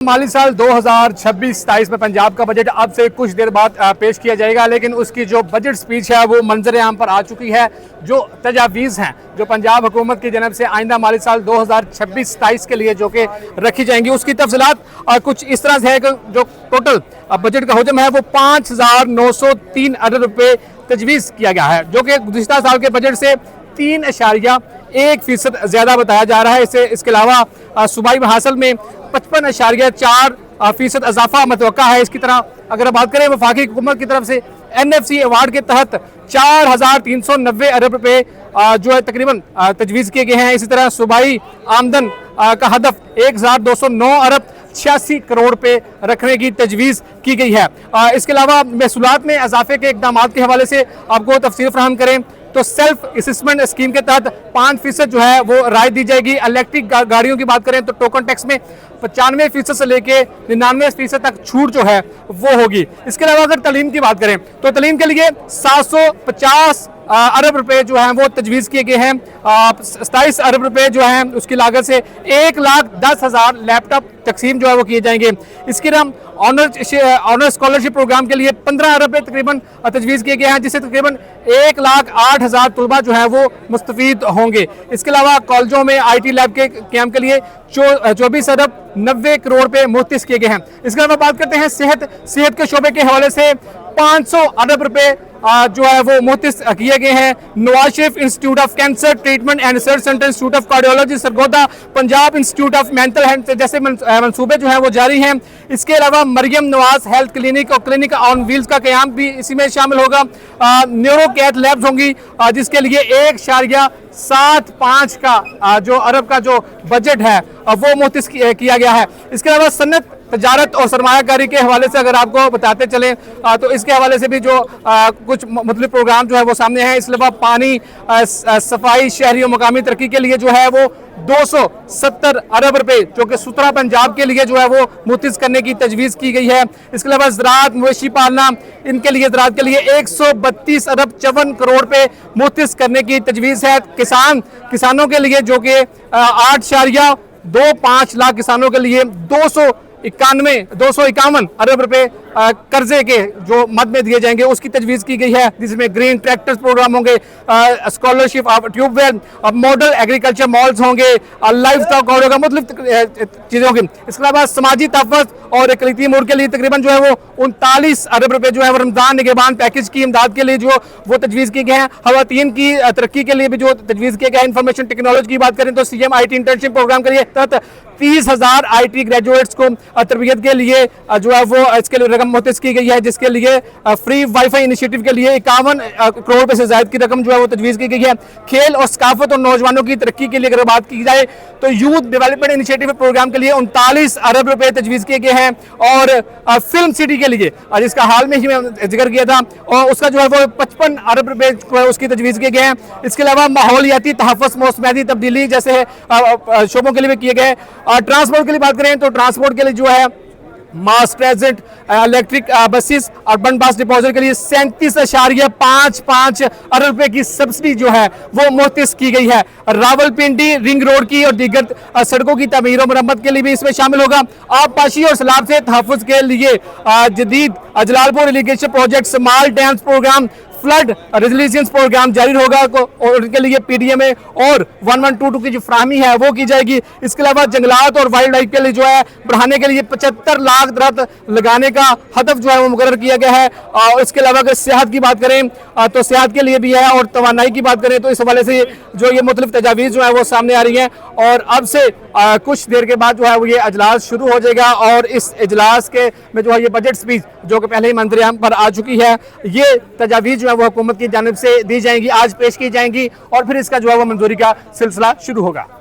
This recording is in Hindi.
माली साल 2026-27 में पंजाब का बजट अब से कुछ देर बाद पेश किया जाएगा, लेकिन उसकी जो बजट स्पीच है वो मंजर आम पर आ चुकी है। जो तजावीज़ हैं जो पंजाब हुकूमत की जनब से आइंदा माली साल 2026-27 के लिए जो कि रखी जाएंगी, उसकी तफसीलात कुछ इस तरह से है कि जो टोटल बजट का हजम है वो 5,903 अरब रुपये तजवीज़ किया गया है, जो कि गुज़िश्ता साल के बजट से 3.1% ज़्यादा बताया जा रहा है। इसके अलावा सूबाई हासिल में 55.4% इजाफा मतवक्का है। इसकी तरह अगर बात करें वफाकी हुकूमत की तरफ से NFC अवार्ड के तहत 4,390 अरब रुपये जो है तकरीबन तजवीज़ किए गए हैं। इसी तरह सूबाई आमदन का हदफ 1,209 अरब 86 करोड़ रुपए रखने की तजवीज़ की गई है। इसके अलावा महसूलात में इजाफे के इक़दाम के हवाले से आपको तफसील फराहम करें तो सेल्फ असेसमेंट स्कीम के तहत 5% जो है वो राय दी जाएगी। इलेक्ट्रिक गाड़ियों की बात करें तो टोकन टैक्स में 95% से लेके 99% तक छूट जो है वो होगी। इसके अलावा अगर तालीम की बात करें तो तालीम के लिए 750 अरब रुपए जो हैं वो तजवीज़ किए गए हैं। 27 अरब रुपए जो हैं उसकी लागत से 1,10,000 लैपटॉप तकसीम जो है वो किए जाएंगे। इसके अलावा ऑनर स्कॉलरशिप प्रोग्राम के लिए 15 अरब रुपये तकरीबन तजवीज़ किए गए हैं, जिससे तकरीबन 1,08,000 तलबा जो है वो मुस्तफ़ीद होंगे। इसके अलावा कॉलेजों में IT लैब के क्याम के लिए 24 अरब 90 करोड़ रुपये मुख्तस किए गए हैं। इसके अलावा बात करते हैं सेहत के शोबे के हवाले से 500 अरब रुपये जो है वो मुख्तस किए गए हैं। Nawaz Sharif institute of cancer treatment and research centre, institute of cardiology Sargodha, Punjab institute of mental health जैसे मंसूबे जो हैं वो जारी हैं। इसके अलावा मरियम नवाज हेल्थ क्लिनिक और क्लिनिक ऑन व्हील्स का क़याम भी इसी में शामिल होगा। न्यूरो कैथ लैब्स होंगी जिसके लिए 1.75 का जो अरब का जो बजट है वो मुख्तस किया गया है। इसके अलावा सन्नत, तजारत और सरमायाकारी के हवाले से अगर आपको बताते चलें तो इसके हवाले से भी जो कुछ मतलब प्रोग्राम जो है वो सामने हैं। इसके अलावा पानी, सफाई, शहरी और मकामी तरक्की के लिए जो है वो 270 अरब रुपए जो कि सुतरा पंजाब के लिए जो है वो मुख्तस करने की तजवीज़ की गई है। इसके अलावा ज़राअत, मवेशी पालना, इनके लिए ज़राअत के लिए 132 अरब 54 करोड़ रुपए मुख्तस करने की तजवीज़ है। किसानों के लिए जो कि 8.25 लाख किसानों के लिए 251 अरब रुपए कर्जे के जो मद में दिए जाएंगे उसकी तजवीज़ की गई है, जिसमें ग्रीन ट्रैक्टर्स प्रोग्राम होंगे, scholarship of tubewell, model agriculture malls होंगे, लाइफ स्टॉक होगा, मतलब चीज़ें होंगी। इसके अलावा समाजी तहफ़्फ़ुज़ और इक़लियती अमूर के लिए तकरीबन जो है वो 39 अरब रुपए जो है वो रमज़ान निगहबान पैकेज की इमदाद के लिए जो वो तजवीज़ किए गए हैं। ख़वातीन की तरक्की के लिए भी जो तजवीज़ किया गया है। इंफॉर्मेशन टेक्नोलॉजी की बात करें तो CM IT इंटर्नशिप प्रोग्राम के लिए तहत 30,000 IT ग्रेजुएट्स को तरबियत के लिए जो है वो इसके लिए रकम मुख्तस की गई है, जिसके लिए फ्री वाईफाई इनिशिएटिव के लिए 51 करोड़ रुपए से ज़ायद की रकम जो है वो तजवीज़ की गई है। खेल और सकाफत और नौजवानों की तरक्की के लिए अगर बात की जाए तो यूथ डेवलपमेंट इनिशिएटिव प्रोग्राम के लिए 39 अरब रुपए तजवीज़ किए गए हैं। और फिल्म सिटी के लिए जिसका हाल में ही मैं जिक्र किया था और उसका जो है वो 55 अरब रुपए उसकी तजवीज़ किए गए हैं। इसके अलावा माहौलियाती तहफ़्फ़ुज़, मौसमियाती तब्दीली जैसे शोबों के लिए भी किए गए। ट्रांसपोर्ट के लिए बात करें तो ट्रांसपोर्ट के लिए जो है मास ट्रांजिट, इलेक्ट्रिक बसेस, अर्बन बस डिपोजिट के लिए 37.55 अरब रुपए की सब्सिडी जो है वो मुख्तस की गई है। रावलपिंडी रिंग रोड की और दीगर सड़कों की तमीर और मरम्मत के लिए भी इसमें शामिल होगा। आबपाशी और सैलाब से तहफ़्फ़ुज़ के लिए जदीद Jalalpur irrigation project, small dams programme, flood resilience programme जारी होगा और उनके लिए PDMA और 1122 की जो फ्राहमी है वो की जाएगी। इसके अलावा जंगलात और वाइल्ड लाइफ के लिए जो है बढ़ाने के लिए 75 लाख दरख्त लगाने का हदफ जो है वो मुकर्रर किया गया है। और इसके अलावा अगर सेहत की बात करें तो सेहत के लिए भी है, और तवानाई की बात करें तो इस हवाले से जो ये मुख्तलिफ तजावीज़ जो है वो सामने आ रही हैं। और अब से कुछ देर के बाद जो है वो ये अजलास शुरू हो जाएगा और इस इजलास के में जो है ये बजट स्पीच जो कि पहले ही मंजर आम पर आ चुकी है, ये तजावीज़ जो है वो हुकूमत की जानिब से दी जाएंगी, आज पेश की जाएंगी और फिर इसका जो है वो मंजूरी का सिलसिला शुरू होगा।